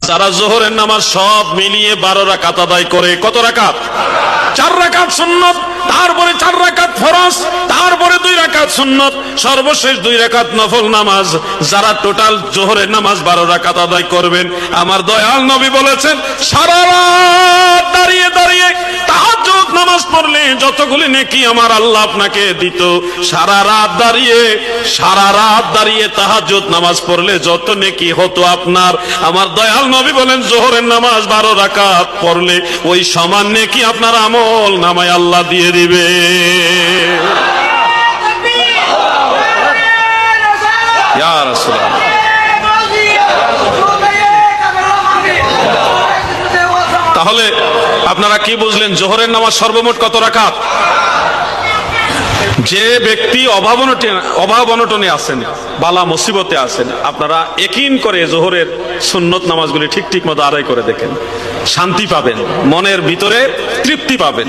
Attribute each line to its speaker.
Speaker 1: যারা যোহরের নামাজ সব মিলিয়ে 12 রাকাত আদায় করে, কত রাকাত? 4 রাকাত সুন্নত, তারপরে 4 রাকাত ফরজ, তারপরে 2 রাকাত সুন্নত, সর্বশেষ 2 রাকাত নফল নামাজ। যারা টোটাল যোহরের নামাজ 12 রাকাত আদায় করবেন, আমার দয়াল নবী বলেছেন সারা রাত দাঁড়িয়ে দাঁড়িয়ে তাহাজ্জুদ নামাজ পড়লে যতগুলি নেকি আমার আল্লাহ আপনাকে দিত, সারা রাত দাঁড়িয়ে তাহাজ্জুদ নামাজ পড়লে যত নেকি হতো আপনার, আমার দয়াল নবী বলেন যোহরের নামাজ 12 রাকাত পড়লে ওই সমান নেকি আপনার আমল নামায় আল্লাহ দিয়ে দিবে। ইয়া রাসূলুল্লাহ। তাহলে আপনারা কি বুঝলেন? যোহরের নামাজ সর্বমোট কত রাকাত? যে ব্যক্তি অভাব অনটনে আছেন, বালা মুসিবতে আছেন, আপনারা ইয়াকিন করে যোহরের সুন্নত নামাজগুলি ঠিক মতো আদায় করে দেখেন, শান্তি পাবেন, মনের ভিতরে তৃপ্তি পাবেন।